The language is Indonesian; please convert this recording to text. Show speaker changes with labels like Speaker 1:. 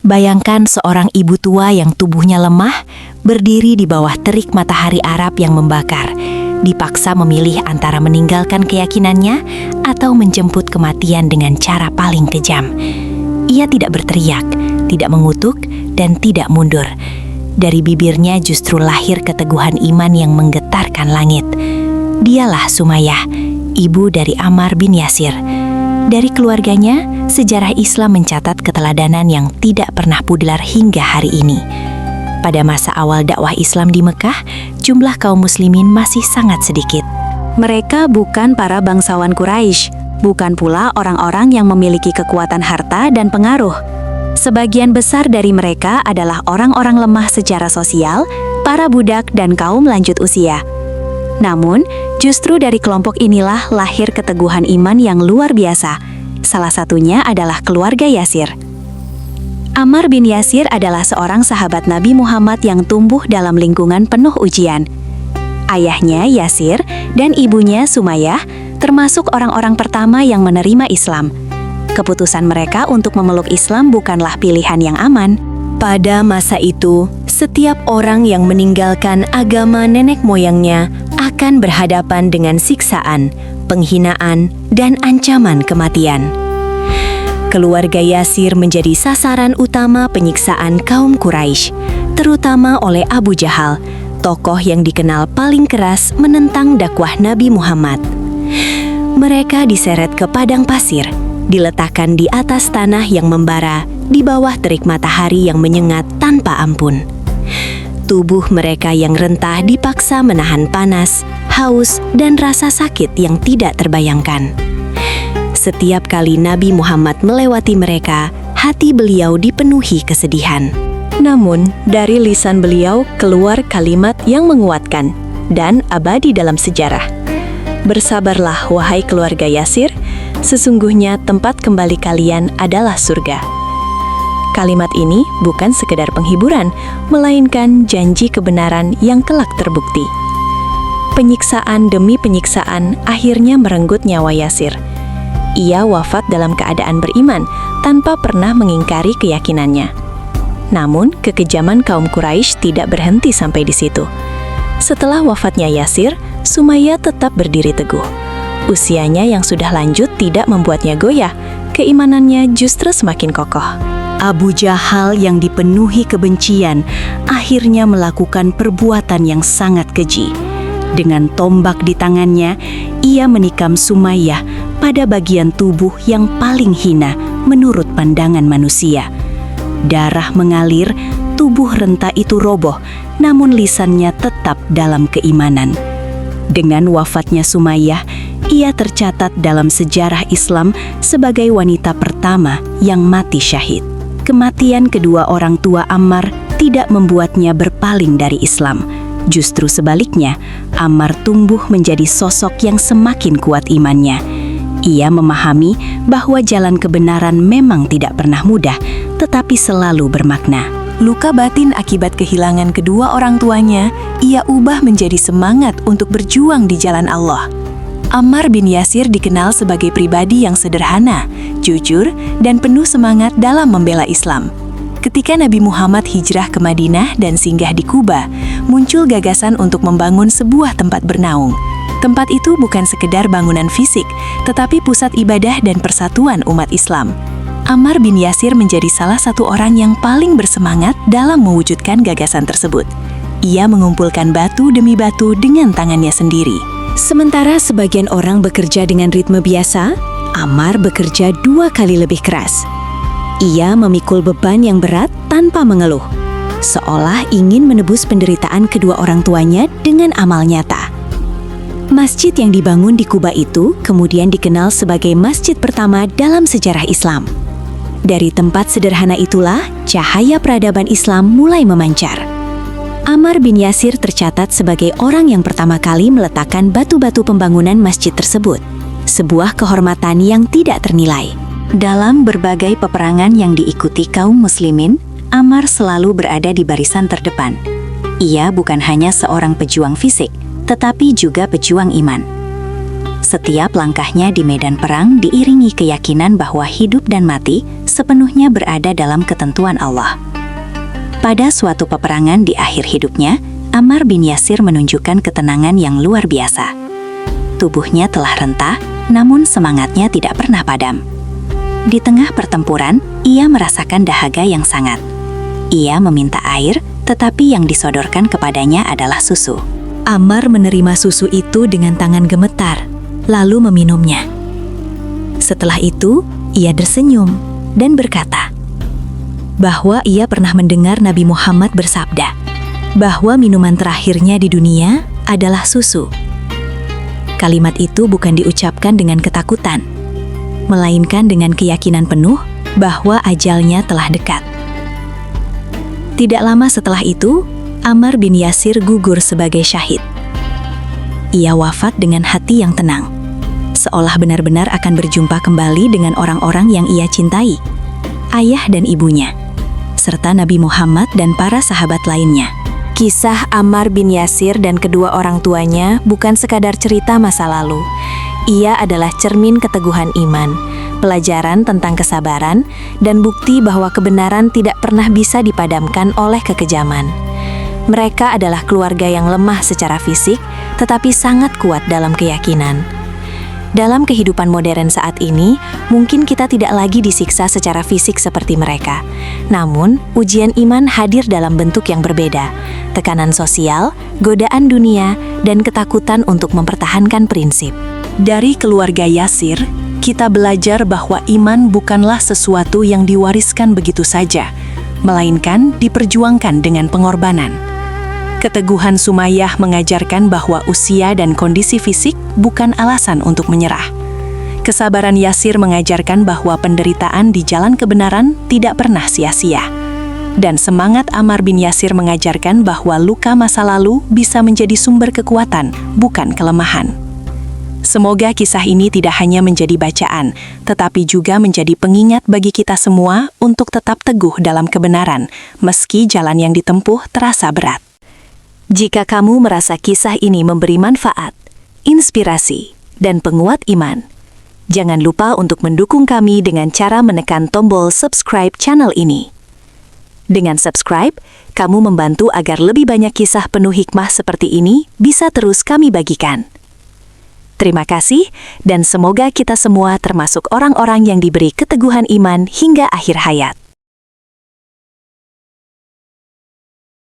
Speaker 1: Bayangkan seorang ibu tua yang tubuhnya lemah, berdiri di bawah terik matahari Arab yang membakar, dipaksa memilih antara meninggalkan keyakinannya atau menjemput kematian dengan cara paling kejam. Ia tidak berteriak, tidak mengutuk, dan tidak mundur. Dari bibirnya justru lahir keteguhan iman yang menggetarkan langit. Dialah Sumayyah, ibu dari Ammar bin Yasir. Dari keluarganya, sejarah Islam mencatat keteladanan yang tidak pernah pudar hingga hari ini. Pada masa awal dakwah Islam di Mekah, jumlah kaum muslimin masih sangat sedikit.
Speaker 2: Mereka bukan para bangsawan Quraisy, bukan pula orang-orang yang memiliki kekuatan harta dan pengaruh. Sebagian besar dari mereka adalah orang-orang lemah secara sosial, para budak dan kaum lanjut usia. Namun, justru dari kelompok inilah lahir keteguhan iman yang luar biasa. Salah satunya adalah keluarga Yasir. Ammar bin Yasir adalah seorang sahabat Nabi Muhammad yang tumbuh dalam lingkungan penuh ujian. Ayahnya Yasir dan ibunya Sumayyah termasuk orang-orang pertama yang menerima Islam. Keputusan mereka untuk memeluk Islam bukanlah pilihan yang aman.
Speaker 1: Pada masa itu, setiap orang yang meninggalkan agama nenek moyangnya akan berhadapan dengan siksaan, penghinaan, dan ancaman kematian. Keluarga Yasir menjadi sasaran utama penyiksaan kaum Quraisy, terutama oleh Abu Jahal, tokoh yang dikenal paling keras menentang dakwah Nabi Muhammad. Mereka diseret ke padang pasir, diletakkan di atas tanah yang membara, di bawah terik matahari yang menyengat tanpa ampun. Tubuh mereka yang rentah dipaksa menahan panas, haus, dan rasa sakit yang tidak terbayangkan. Setiap kali Nabi Muhammad melewati mereka, hati beliau dipenuhi kesedihan. Namun, dari lisan beliau keluar kalimat yang menguatkan dan abadi dalam sejarah. Bersabarlah, wahai keluarga Yasir, sesungguhnya tempat kembali kalian adalah surga. Kalimat ini bukan sekedar penghiburan, melainkan janji kebenaran yang kelak terbukti. Penyiksaan demi penyiksaan akhirnya merenggut nyawa Yasir. Ia wafat dalam keadaan beriman, tanpa pernah mengingkari keyakinannya. Namun, kekejaman kaum Quraisy tidak berhenti sampai di situ. Setelah wafatnya Yasir, Sumayyah tetap berdiri teguh. Usianya yang sudah lanjut tidak membuatnya goyah, keimanannya justru semakin kokoh. Abu Jahal yang dipenuhi kebencian akhirnya melakukan perbuatan yang sangat keji. Dengan tombak di tangannya, ia menikam Sumayyah pada bagian tubuh yang paling hina menurut pandangan manusia. Darah mengalir, tubuh renta itu roboh, namun lisannya tetap dalam keimanan. Dengan wafatnya Sumayyah, ia tercatat dalam sejarah Islam sebagai wanita pertama yang mati syahid. Kematian kedua orang tua Ammar tidak membuatnya berpaling dari Islam. Justru sebaliknya, Ammar tumbuh menjadi sosok yang semakin kuat imannya. Ia memahami bahwa jalan kebenaran memang tidak pernah mudah, tetapi selalu bermakna. Luka batin akibat kehilangan kedua orang tuanya, ia ubah menjadi semangat untuk berjuang di jalan Allah. Ammar bin Yasir dikenal sebagai pribadi yang sederhana, jujur, dan penuh semangat dalam membela Islam. Ketika Nabi Muhammad hijrah ke Madinah dan singgah di Kuba, muncul gagasan untuk membangun sebuah tempat bernaung. Tempat itu bukan sekedar bangunan fisik, tetapi pusat ibadah dan persatuan umat Islam. Ammar bin Yasir menjadi salah satu orang yang paling bersemangat dalam mewujudkan gagasan tersebut. Ia mengumpulkan batu demi batu dengan tangannya sendiri. Sementara sebagian orang bekerja dengan ritme biasa, Ammar bekerja 2 kali lebih keras. Ia memikul beban yang berat tanpa mengeluh, seolah ingin menebus penderitaan kedua orang tuanya dengan amal nyata. Masjid yang dibangun di Kuba itu kemudian dikenal sebagai masjid pertama dalam sejarah Islam. Dari tempat sederhana itulah cahaya peradaban Islam mulai memancar. Ammar bin Yasir tercatat sebagai orang yang pertama kali meletakkan batu-batu pembangunan masjid tersebut, sebuah kehormatan yang tidak ternilai. Dalam berbagai peperangan yang diikuti kaum muslimin, Ammar selalu berada di barisan terdepan. Ia bukan hanya seorang pejuang fisik, tetapi juga pejuang iman. Setiap langkahnya di medan perang diiringi keyakinan bahwa hidup dan mati
Speaker 2: sepenuhnya berada dalam ketentuan Allah. Pada suatu peperangan di akhir hidupnya, Ammar bin Yasir menunjukkan ketenangan yang luar biasa. Tubuhnya telah rentah, namun semangatnya tidak pernah padam. Di tengah pertempuran, ia merasakan dahaga yang sangat. Ia meminta air, tetapi yang disodorkan kepadanya adalah susu. Ammar menerima susu itu dengan tangan gemetar, lalu meminumnya. Setelah itu, ia tersenyum dan berkata bahwa ia pernah mendengar Nabi Muhammad bersabda bahwa minuman terakhirnya di dunia adalah susu. Kalimat itu bukan diucapkan dengan ketakutan, melainkan dengan keyakinan penuh bahwa ajalnya telah dekat. Tidak lama setelah itu, Ammar bin Yasir gugur sebagai syahid. Ia wafat dengan hati yang tenang, seolah benar-benar akan berjumpa kembali dengan orang-orang yang ia cintai, ayah dan ibunya, serta Nabi Muhammad dan para sahabat lainnya.
Speaker 1: Kisah Ammar bin Yasir dan kedua orang tuanya bukan sekadar cerita masa lalu. Ia adalah cermin keteguhan iman, pelajaran tentang kesabaran, dan bukti bahwa kebenaran tidak pernah bisa dipadamkan oleh kekejaman. Mereka adalah keluarga yang lemah secara fisik, tetapi sangat kuat dalam keyakinan. Dalam kehidupan modern saat ini, mungkin kita tidak lagi disiksa secara fisik seperti mereka. Namun, ujian iman hadir dalam bentuk yang berbeda. Tekanan sosial, godaan dunia, dan ketakutan untuk mempertahankan prinsip.
Speaker 3: Dari keluarga Yasir, kita belajar bahwa iman bukanlah sesuatu yang diwariskan begitu saja, melainkan diperjuangkan dengan pengorbanan. Keteguhan Sumayyah mengajarkan bahwa usia dan kondisi fisik bukan alasan untuk menyerah. Kesabaran Yasir mengajarkan bahwa penderitaan di jalan kebenaran tidak pernah sia-sia. Dan semangat Ammar bin Yasir mengajarkan bahwa luka masa lalu bisa menjadi sumber kekuatan, bukan kelemahan. Semoga kisah ini tidak hanya menjadi bacaan, tetapi juga menjadi pengingat bagi kita semua untuk tetap teguh dalam kebenaran, meski jalan yang ditempuh terasa berat.
Speaker 1: Jika kamu merasa kisah ini memberi manfaat, inspirasi, dan penguat iman, jangan lupa untuk mendukung kami dengan cara menekan tombol subscribe channel ini. Dengan subscribe, kamu membantu agar lebih banyak kisah penuh hikmah seperti ini bisa terus kami bagikan. Terima kasih, dan semoga kita semua termasuk orang-orang yang diberi keteguhan iman hingga akhir hayat.